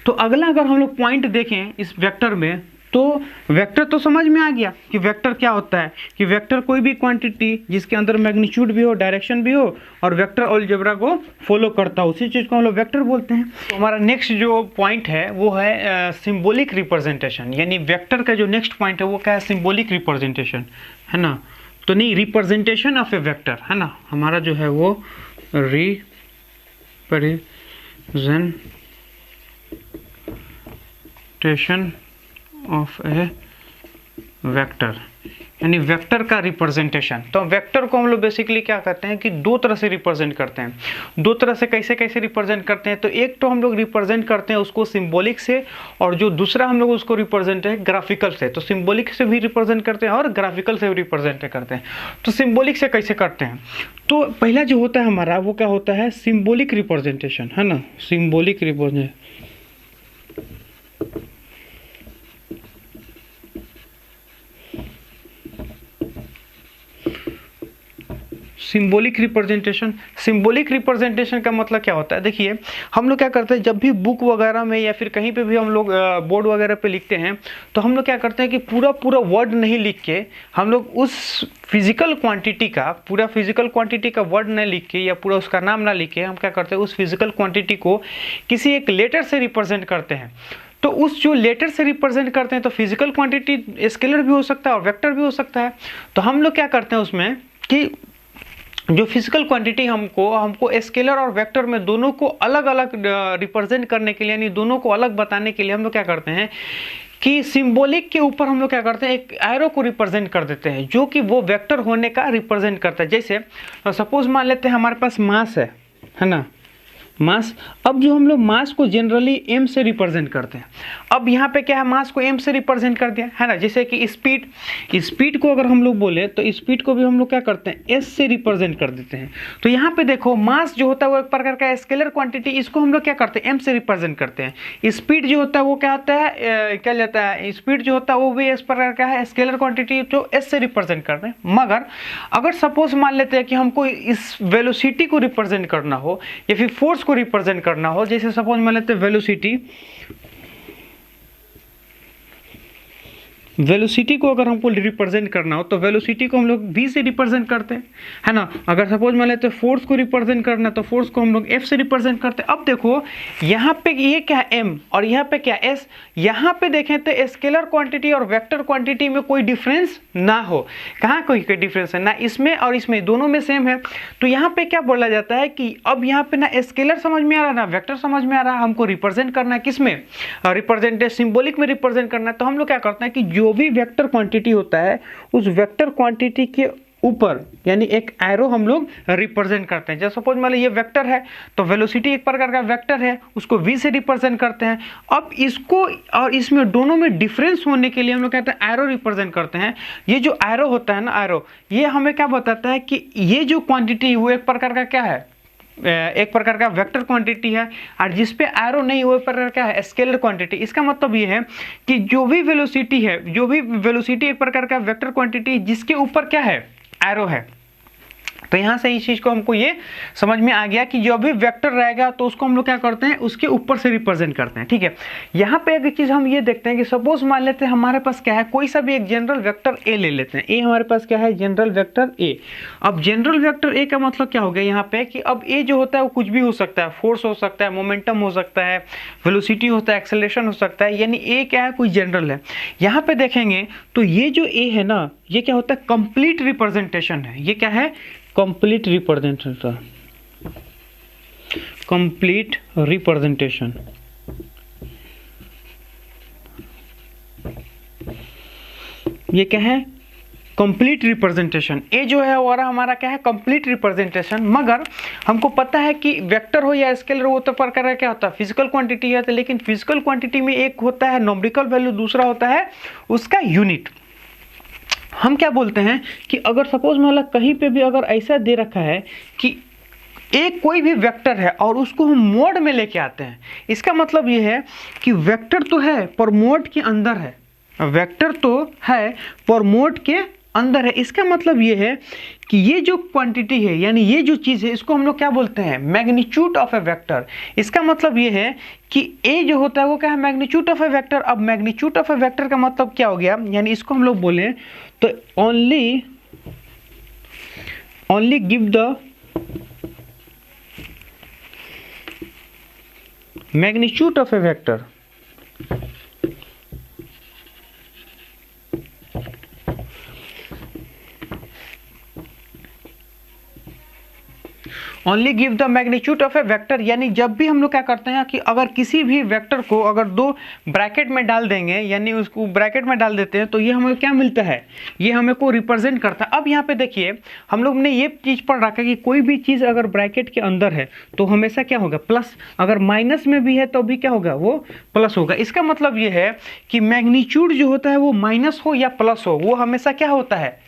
S1: तो अगला अगर हम लोग पॉइंट देखें इस वेक्टर में, तो वेक्टर तो समझ में आ गया कि वेक्टर क्या होता है, कि वेक्टर कोई भी क्वांटिटी जिसके अंदर मैग्नीट्यूड भी हो, डायरेक्शन भी हो और वेक्टर अलजेब्रा को फॉलो करता हो, उसी चीज़ को हम लोग वेक्टर बोलते हैं। तो हमारा नेक्स्ट जो पॉइंट है वो है सिंबॉलिक रिप्रेजेंटेशन, यानी वेक्टर का जो नेक्स्ट पॉइंट है वो क्या है, सिंबॉलिक रिप्रेजेंटेशन, है ना। तो नहीं, रिप्रेजेंटेशन ऑफ ए वेक्टर, है ना, हमारा जो है वो रिप्रेजेंटेशन ऑफ ए वेक्टर, यानी वेक्टर का रिप्रेजेंटेशन। तो वेक्टर को हम लोग बेसिकली क्या करते हैं कि दो तरह से रिप्रेजेंट करते हैं। दो तरह से कैसे कैसे रिप्रेजेंट करते हैं, तो एक तो हम लोग रिप्रेजेंट करते हैं उसको सिंबॉलिक से, और जो दूसरा हम लोग उसको रिप्रेजेंट है ग्राफिकल से। तो सिंबॉलिक से भी रिप्रेजेंट करते हैं और ग्राफिकल से भी रिप्रेजेंट करते हैं। तो सिंबॉलिक से कैसे करते हैं, तो पहला जो होता है हमारा वो क्या होता है, सिंबॉलिक रिप्रेजेंटेशन, है ना, symbolic representation. Symbolic representation, symbolic representation का मतलब क्या होता है, देखिए हम लोग क्या करते हैं जब भी बुक वगैरह में या फिर कहीं पे भी हम लोग बोर्ड वगैरह पे लिखते हैं, तो हम लोग क्या करते हैं कि पूरा पूरा वर्ड नहीं लिख के हम लोग उस फिजिकल क्वांटिटी का, पूरा फिजिकल क्वांटिटी का वर्ड नहीं लिख के या पूरा उसका नाम ना लिख के हम क्या करते हैं उस फिजिकल क्वांटिटी को किसी एक लेटर से रिप्रेजेंट करते हैं। तो उस जो लेटर से रिप्रेजेंट करते हैं, तो फिजिकल क्वांटिटी स्केलर भी हो सकता है और वेक्टर भी हो सकता है। तो हम लोग क्या करते हैं उसमें कि जो फिजिकल क्वांटिटी हमको स्केलर और वेक्टर में दोनों को अलग अलग रिप्रेजेंट करने के लिए, यानी दोनों को अलग बताने के लिए हम लोग क्या करते हैं कि सिंबॉलिक के ऊपर हम लोग क्या करते हैं एक एरो को रिप्रेजेंट कर देते हैं जो कि वो वेक्टर होने का रिप्रेजेंट करता है। जैसे सपोज मान लेते हैं हमारे पास मास है ना, मास। अब जो हम लोग मास को जनरली एम से रिप्रेजेंट करते हैं, अब यहाँ पे क्या है, मास को एम से रिप्रेजेंट कर दिया है ना। जैसे कि स्पीड, स्पीड को अगर हम लोग बोले तो स्पीड को भी हम लोग क्या करते हैं एस से रिप्रेजेंट कर देते हैं। तो यहाँ पे देखो मास जो होता है वो एक प्रकार का स्केलर क्वांटिटी, इसको हम लोग क्या करते हैं एम से रिप्रेजेंट करते हैं। स्पीड जो होता है वो क्या होता है, क्या लेता है, स्पीड जो होता है वो भी इस प्रकार का है स्केलर क्वांटिटी जो एस से रिप्रेजेंट करते हैं। मगर अगर सपोज मान लेते हैं कि हमको इस वेलोसिटी को रिप्रेजेंट करना हो या फिर फोर्स को रिप्रेजेंट करना हो, जैसे सपोज मान लेते हैं वेलोसिटी, वेलोसिटी को अगर हमको रिप्रेजेंट करना हो तो वेलोसिटी को हम लोग v से रिप्रेजेंट करते हैं, है ना। अगर सपोज मान लेते हैं फोर्स को रिप्रेजेंट करना तो फोर्स को हम लोग f से रिप्रेजेंट करते हैं। अब देखो यहाँ पे ये क्या है m और यहाँ पे क्या s, यहाँ पे देखें तो स्केलर क्वांटिटी और वेक्टर क्वांटिटी में कोई डिफरेंस ना हो। कहाँ कोई डिफरेंस है ना, इसमें और इसमें दोनों में सेम है। तो यहाँ पे क्या बोला जाता है कि अब यहाँ पे ना स्केलर समझ में आ रहा है ना वेक्टर समझ में आ रहा है, हमको रिप्रेजेंट करना है किसमें, रिप्रेजेंट सिंबॉलिक में रिप्रेजेंट करना है। तो हम लोग क्या करते हैं कि जो भी वेक्टर क्वांटिटी होता है उस वेक्टर क्वांटिटी के ऊपर यानी एक एरो हम लोग रिप्रेजेंट करते हैं। जैसे सपोज मान लो ये वेक्टर है तो वेलोसिटी एक प्रकार का वेक्टर है, उसको v से रिप्रेजेंट करते हैं। अब इसको और इसमें दोनों में डिफरेंस होने के लिए हम लोग कहते हैं एरो रिप्रेजेंट करते हैं। ये जो एरो होता है ना, एरो ये हमें क्या बताता है कि ये जो क्वांटिटी वो एक प्रकार का क्या है, एक प्रकार का वेक्टर क्वांटिटी है, और जिस पे एरो नहीं वो प्रकार का है स्केलर क्वांटिटी। इसका मतलब ये है कि जो भी वेलोसिटी है, जो भी वेलोसिटी एक प्रकार का वेक्टर क्वांटिटी जिसके ऊपर क्या है एरो है। तो यहाँ से इस चीज को हमको ये समझ में आ गया कि जो भी वेक्टर रहेगा तो उसको हम लोग क्या करते हैं उसके ऊपर से रिप्रेजेंट करते हैं, ठीक है। यहाँ पे एक चीज हम ये देखते हैं कि सपोज मान लेते हैं हमारे पास क्या है, कोई सा भी एक जनरल वेक्टर ए ले लेते हैं। ए हमारे पास क्या है, जनरल वेक्टर ए। अब जनरल वेक्टर ए का मतलब क्या हो गया यहाँ पे कि अब ए जो होता है वो कुछ भी हो सकता है, फोर्स हो सकता है, मोमेंटम हो सकता है, वेलोसिटी होता है, एक्सेलरेशन हो सकता है, यानी ए क्या है कोई जनरल है। यहाँ पे देखेंगे तो ये जो ए है ना ये क्या होता है कंप्लीट रिप्रेजेंटेशन है। ये क्या है, कंप्लीट रिप्रेजेंटेशन, कंप्लीट रिप्रेजेंटेशन। ये क्या है, कंप्लीट रिप्रेजेंटेशन। ए जो है वो हमारा क्या है कंप्लीट रिप्रेजेंटेशन। मगर हमको पता है कि वेक्टर हो या स्केलर हो तो प्रकार का क्या होता है फिजिकल क्वांटिटी है, तो लेकिन फिजिकल क्वांटिटी में एक होता है नॉमेरिकल वैल्यू, दूसरा होता है उसका यूनिट। हम क्या बोलते हैं कि अगर सपोज मान लो कहीं पे भी अगर ऐसा दे रखा है कि एक कोई भी वेक्टर है और उसको हम मोड में लेके आते हैं, इसका मतलब ये है कि वेक्टर तो है पर मोड के अंदर है, वेक्टर तो है पर मोड के अंदर है। इसका मतलब ये है कि ये जो क्वांटिटी है यानी ये जो चीज़ है इसको हम लोग क्या बोलते हैं मैग्नीट्यूड ऑफ ए वेक्टर। इसका मतलब ये है कि ए जो होता है वो क्या है मैग्नीट्यूड ऑफ ए वेक्टर। अब मैग्नीट्यूड ऑफ ए वेक्टर का मतलब क्या हो गया, यानी इसको हम लोग बोले तो only give the magnitude of a vector. Only give the magnitude of a vector, यानी जब भी हम लोग क्या करते हैं कि अगर किसी भी वेक्टर को अगर दो ब्रैकेट में डाल देंगे, यानी उसको ब्रैकेट में डाल देते हैं, तो ये हमें क्या मिलता है, ये हमें को रिप्रेजेंट करता है। अब यहाँ पे देखिए हम लोग ने ये चीज़ पढ़ रखा है कि कोई भी चीज़ अगर ब्रैकेट के अंदर है तो हमेशा क्या होगा, प्लस, अगर माइनस में भी है तो भी क्या होगा, वो प्लस होगा। इसका मतलब ये है कि मैग्नीट्यूड जो होता है वो माइनस हो या प्लस हो, वो हमेशा क्या होता है,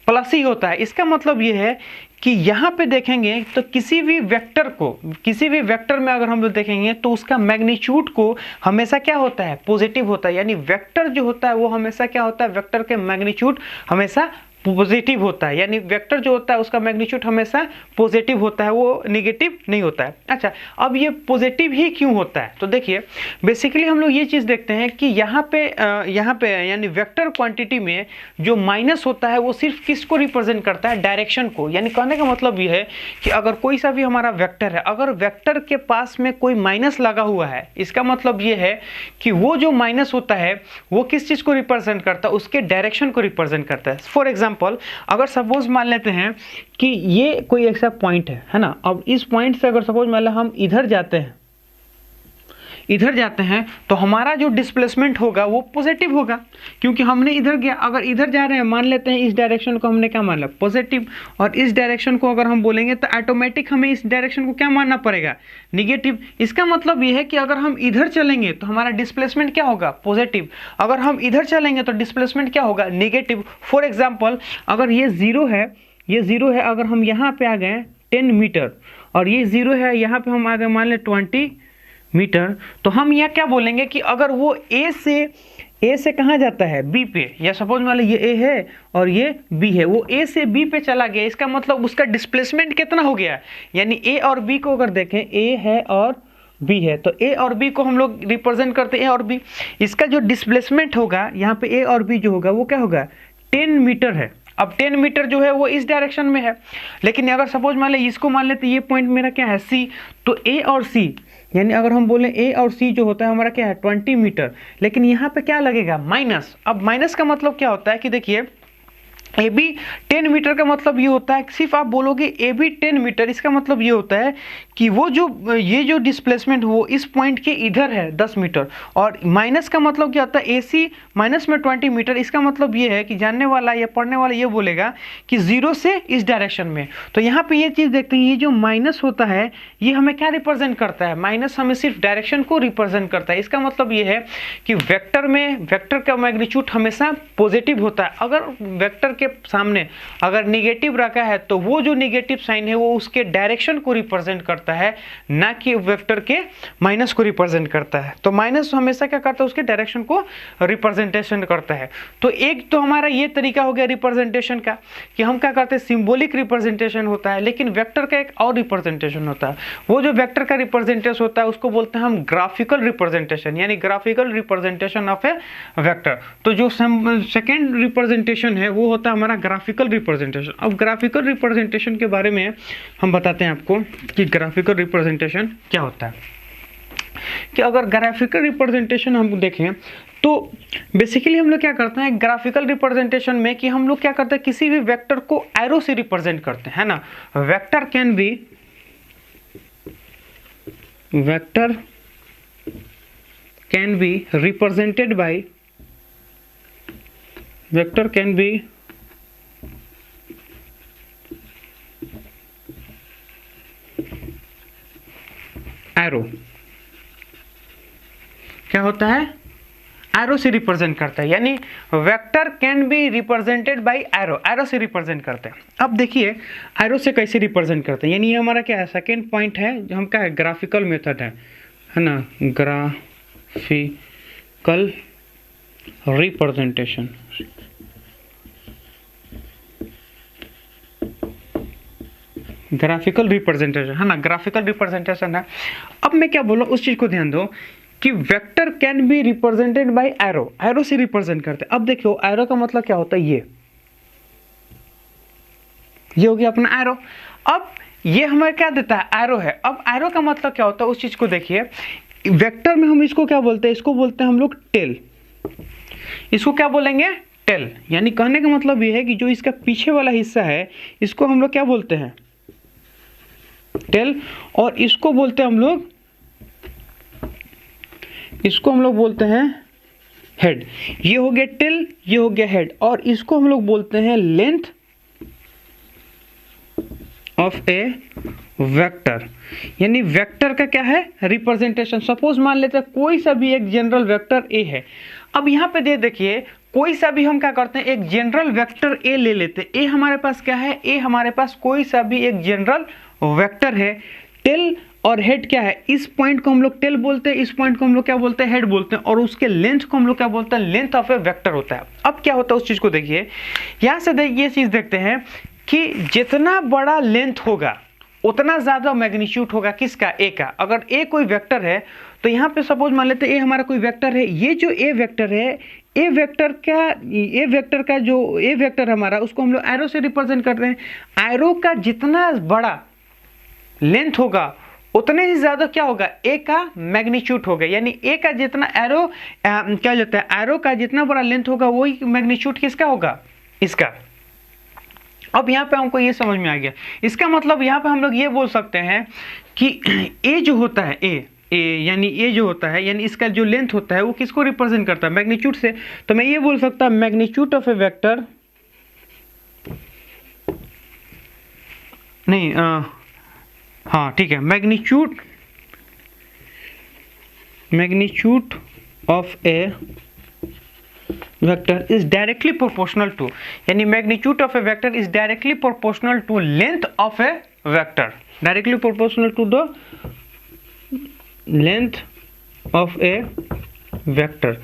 S1: प्लस ही होता है। इसका मतलब ये है कि यहाँ पे देखेंगे तो किसी भी वेक्टर को, किसी भी वेक्टर में अगर हम लोग देखेंगे तो उसका मैग्नीट्यूड को हमेशा क्या होता है, पॉजिटिव होता है। यानी वेक्टर जो होता है वो हमेशा क्या होता है, वेक्टर के मैग्नीट्यूड हमेशा पॉजिटिव होता है, यानी वेक्टर जो होता है उसका मैग्नीट्यूड हमेशा पॉजिटिव होता है, वो नेगेटिव नहीं होता है। अच्छा, अब ये पॉजिटिव ही क्यों होता है, तो देखिए बेसिकली हम लोग ये चीज़ देखते हैं कि यहाँ पे यानी वेक्टर क्वांटिटी में जो माइनस होता है वो सिर्फ किसको रिप्रेजेंट करता है, डायरेक्शन को। यानी कहने का मतलब ये है कि अगर कोई सा भी हमारा वेक्टर है, अगर वेक्टर के पास में कोई माइनस लगा हुआ है, इसका मतलब ये है कि वो जो माइनस होता है वो किस चीज़ को रिप्रेजेंट करता है, उसके डायरेक्शन को रिप्रेजेंट करता है। फॉर एग्जाम्पल अगर सपोज मान लेते हैं कि ये कोई ऐसा पॉइंट है ना, अब इस पॉइंट से अगर सपोज मान लो हम इधर जाते हैं तो हमारा जो डिस्प्लेसमेंट होगा वो पॉजिटिव होगा, क्योंकि हमने इधर गया। अगर इधर जा रहे हैं, मान लेते हैं इस डायरेक्शन को हमने क्या मान लिया, पॉजिटिव, और इस डायरेक्शन को अगर हम बोलेंगे तो ऑटोमेटिक हमें इस डायरेक्शन को क्या मानना पड़ेगा, निगेटिव। इसका मतलब ये है कि अगर हम इधर चलेंगे तो हमारा डिस्प्लेसमेंट क्या होगा, पॉजिटिव, अगर हम इधर चलेंगे तो डिस्प्लेसमेंट क्या होगा, निगेटिव। फॉर एग्जाम्पल अगर ये जीरो है, अगर हम यहाँ पे आ गए 10 मीटर और ये जीरो है, यहाँ पे हम आ गए मान लें 20 मीटर, तो हम यहाँ क्या बोलेंगे कि अगर वो ए से कहाँ जाता है, बी पे, या सपोज मान लो ये ए है और ये बी है, वो ए से बी पे चला गया, इसका मतलब उसका डिस्प्लेसमेंट कितना हो गया। यानी ए और बी को अगर देखें, ए है और बी है, तो ए और बी को हम लोग रिप्रेजेंट करते हैं ए और बी। इसका जो डिस्प्लेसमेंट होगा यहाँ पे ए और बी जो होगा वो क्या होगा, 10 मीटर है। अब 10 मीटर जो है वो इस डायरेक्शन में है, लेकिन अगर सपोज मान ले इसको मान लेते ये पॉइंट मेरा क्या है, सी, तो ए और सी, यानी अगर हम बोले ए और सी जो होता है हमारा क्या है 20 मीटर, लेकिन यहाँ पे क्या लगेगा, माइनस। अब माइनस का मतलब क्या होता है कि देखिए ए बी 10 मीटर का मतलब ये होता है, सिर्फ आप बोलोगे ए बी 10 मीटर, इसका मतलब ये होता है कि वो जो ये जो डिस्प्लेसमेंट वो इस पॉइंट के इधर है 10 मीटर, और माइनस का मतलब क्या होता है, ए सी माइनस में 20 मीटर, इसका मतलब ये है कि जानने वाला या पढ़ने वाला ये बोलेगा कि जीरो से इस डायरेक्शन में। तो यहाँ पे ये चीज़ देखते हैं, ये जो माइनस होता है ये हमें क्या रिप्रेजेंट करता है, माइनस हमें सिर्फ डायरेक्शन को रिप्रेजेंट करता है। इसका मतलब ये है कि वेक्टर का मैग्नीट्यूड हमेशा पॉजिटिव होता है। अगर वेक्टर के सामने अगर निगेटिव रखा है तो वो जो निगेटिव साइन है वो उसके डायरेक्शन को रिप्रेजेंट करता है, ना कि वेक्टर के माइनस को रिप्रेजेंट करता है। तो माइनस हमेशा क्या करता है, उसके डायरेक्शन को रिप्रेजेंटेशन करता है। तो एक तो हमारा ये तरीका हो गया रिप्रेजेंटेशन का कि हम क्या करते हैं, सिंबॉलिक रिप्रेजेंटेशन होता है। लेकिन वेक्टर का एक और रिप्रेजेंटेशन होता है, वो जो वेक्टर का रिप्रेजेंटेशन होता है उसको बोलते हैं हम ग्राफिकल रिप्रेजेंटेशन, यानी graphical representation of a vector. तो जो सेकेंड रिप्रेजेंटेशन है वो होता है हमारा ग्राफिकल रिप्रेजेंटेशन। अब ग्राफिकल रिप्रेजेंटेशन के बारे में हम बताते हैं आपको कि ग्राफिकल रिप्रेजेंटेशन क्या होता है। कि अगर ग्राफिकल रिप्रेजेंटेशन हम देखें तो बेसिकली हम लोग क्या करते हैं ग्राफिकल रिप्रेजेंटेशन में, कि हम लोग क्या करते हैं किसी भी वेक्टर को एरो से रिप्रेजेंट करते हैं, है ना। Vector can be represented by arrow. क्या होता है, एरो से रिप्रेजेंट करता है, यानी vector can be represented by arrow, arrow से रिप्रेजेंट करते हैं। अब देखिए एरो से कैसे रिप्रेजेंट करते हैं, यानी ये हमारा क्या है सेकेंड पॉइंट है, जो हम क्या है ग्राफिकल मेथड है ना, ग्राफिकल रिप्रेजेंटेशन। ग्राफिकल रिप्रेजेंटेशन है ना, ग्राफिकल रिप्रेजेंटेशन है। अब मैं क्या बोलूँ उस चीज को ध्यान दो कि vector can be represented by arrow, arrow से रिप्रेजेंट करते हैं। अब देखो एरो का मतलब क्या होता है, ये हो गया अपना एरो। अब ये हमें क्या देता है, एरो है। अब एरो का मतलब क्या होता है उस चीज को देखिए, वेक्टर में हम इसको क्या बोलते हैं, इसको बोलते हैं हम लोग टेल। इसको क्या बोलेंगे, टेल। यानी कहने का मतलब ये है कि जो इसका पीछे वाला हिस्सा है इसको हम लोग क्या बोलते हैं, टेल, और इसको बोलते हैं हम लोग, इसको हम लोग बोलते हैं हेड। ये हो गया टेल, ये हो गया हेड, और इसको हम लोग बोलते हैं लेंथ ऑफ ए वेक्टर। यानी वेक्टर का क्या है, रिप्रेजेंटेशन। सपोज मान लेते हैं कोई सा भी एक जनरल वेक्टर ए है। अब यहाँ पे देखिए कोई सा भी हम क्या करते हैं, एक जनरल वेक्टर ए ले लेते हैं। ए हमारे पास क्या है, ए हमारे पास कोई सा भी एक जनरल वेक्टर है। टेल और हेड क्या है, इस पॉइंट को हम लोग टेल बोलते हैं, इस पॉइंट को हम लोग क्या बोलते हैं, हेड बोलते हैं, और उसके लेंथ को हम लोग क्या बोलते हैं, लेंथ ऑफ ए वेक्टर होता है। अब क्या होता है उस चीज को देखिए, यहां से ये चीज देखते हैं कि जितना बड़ा लेंथ होगा उतना ज्यादा मैग्नीट्यूड होगा किसका, ए का। अगर ए कोई वेक्टर है तो यहाँ पे सपोज मान लेते हैं ए हमारा कोई वेक्टर है। ये जो ए वेक्टर है, ए वेक्टर का जो ए वेक्टर हमारा, उसको हम लोग एरो से रिप्रेजेंट करते हैं। एरो का जितना बड़ा लेंथ होगा उतने ही ज्यादा क्या होगा, ए का मैग्नीट्यूड होगा। यानी ए का जितना एरो क्या कहते हैं, एरो का जितना बड़ा लेंथ होगा वही मैग्नीट्यूड किसका होगा, इसका। अब यहाँ पे हमको ये समझ में आ गया। इसका मतलब यहाँ पे हम लोग ये बोल सकते हैं कि ए जो होता है, यानी ए जो होता है, यानी इसका जो लेंथ होता है वो किसको रिप्रेजेंट करता है, मैग्नीट्यूड से। तो मैं ये बोल सकता हूँ मैग्नीट्यूड ऑफ ए वेक्टर, नहीं हाँ ठीक है, magnitude of a vector is directly proportional to, यानी magnitude of a vector is directly proportional to length of a vector, directly proportional to the length of a vector.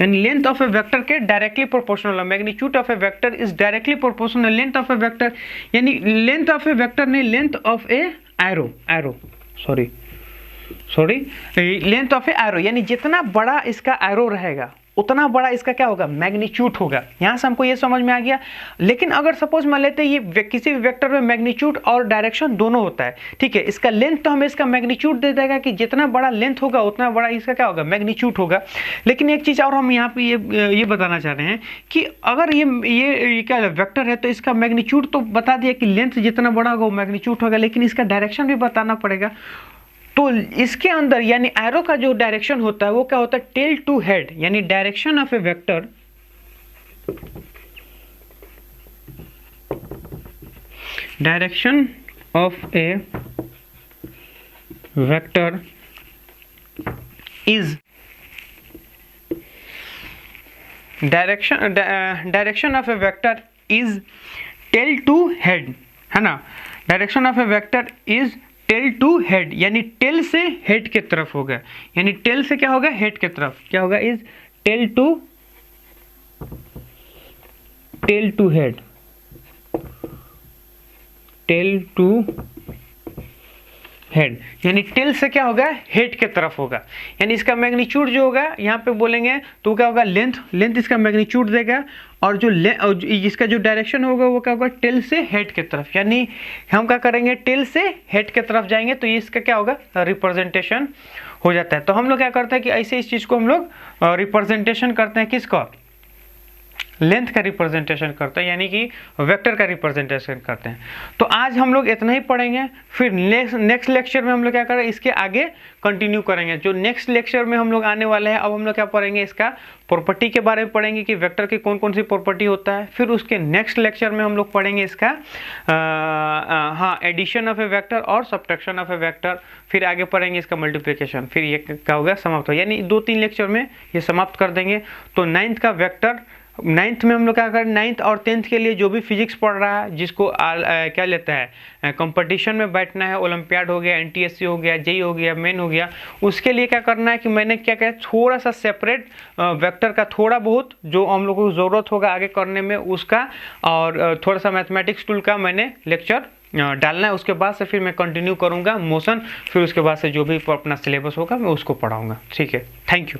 S1: यानी length of a vector के directly proportional है। Magnitude of a vector is directly proportional length of a vector, यानी length of a vector नहीं, length of a arrow sorry length of a arrow, यानी जितना बड़ा इसका arrow रहेगा उतना बड़ा इसका क्या होगा, मैग्नीट्यूड होगा। यहां से हमको ये समझ में आ गया। लेकिन अगर सपोज मान लेते हैं ये किसी भी वेक्टर में मैग्नीट्यूड और डायरेक्शन दोनों होता है, ठीक है, इसका लेंथ तो हमें इसका मैग्नीट्यूड दे देगा कि जितना बड़ा लेंथ होगा उतना बड़ा इसका क्या होगा, मैग्नीट्यूड होगा। लेकिन एक चीज और हम यहाँ पे ये बताना चाह रहे हैं कि अगर ये क्या वेक्टर है तो इसका मैग्नीट्यूड तो बता दिया कि लेंथ जितना बड़ा होगा वो मैग्नीट्यूड होगा, लेकिन इसका डायरेक्शन भी बताना पड़ेगा। तो इसके अंदर यानी एरो का जो डायरेक्शन होता है वो क्या होता है, टेल टू हेड, यानी direction of a vector is direction of a vector is tail to head, है ना। Direction of a vector is tail to head, यानी टेल से हेड के तरफ होगा। यानी टेल से क्या होगा, हेड के तरफ क्या होगा, is tail to head, tail to head, यानी टेल से क्या होगा, हेड के तरफ होगा। यानी इसका मैग्नीट्यूड जो होगा यहाँ पे बोलेंगे तो क्या होगा, लेंथ इसका मैग्नीट्यूड देगा, और जो इसका जो डायरेक्शन होगा वो क्या होगा, टेल से हेड के तरफ। यानी हम क्या करेंगे, टेल से हेड के तरफ जाएंगे तो ये इसका क्या होगा, रिप्रेजेंटेशन हो जाता है। तो हम लोग क्या करते हैं कि ऐसे इस चीज को हम लोग रिप्रेजेंटेशन करते हैं, किसका, लेंथ का रिप्रेजेंटेशन करते हैं, यानी कि वेक्टर का रिप्रेजेंटेशन करते हैं। तो आज हम लोग इतना ही पढ़ेंगे, फिर नेक्स्ट लेक्चर में हम लोग क्या करें, इसके आगे कंटिन्यू करेंगे। जो नेक्स्ट लेक्चर में हम लोग आने वाले हैं, अब हम लोग क्या पढ़ेंगे, इसका प्रॉपर्टी के बारे में पढ़ेंगे कि वेक्टर की कौन कौन सी प्रॉपर्टी होता है। फिर उसके नेक्स्ट लेक्चर में हम लोग पढ़ेंगे इसका एडिशन ऑफ ए वेक्टर और सब्ट्रैक्शन ऑफ ए वेक्टर। फिर आगे पढ़ेंगे इसका मल्टीप्लिकेशन। फिर ये क्या होगा, समाप्त हो, यानी 2-3 लेक्चर में ये समाप्त कर देंगे। तो 9th का वेक्टर, 9th में हम लोग क्या करें, 9th और 10th के लिए जो भी फिजिक्स पढ़ रहा है, जिसको क्या लेता है, कंपटीशन में बैठना है, ओलंपियाड हो गया, NTSC हो गया, JEE हो गया, मेन हो गया, उसके लिए क्या करना है कि मैंने क्या कहा, थोड़ा सा सेपरेट वेक्टर का थोड़ा बहुत जो हम लोगों को ज़रूरत होगा आगे करने में उसका, और थोड़ा सा मैथमेटिक्स टूल का मैंने लेक्चर डालना है। उसके बाद से फिर मैं कंटिन्यू करूँगा मोशन, फिर उसके बाद से जो भी अपना सिलेबस होगा मैं उसको पढ़ाऊँगा। ठीक है, थैंक यू।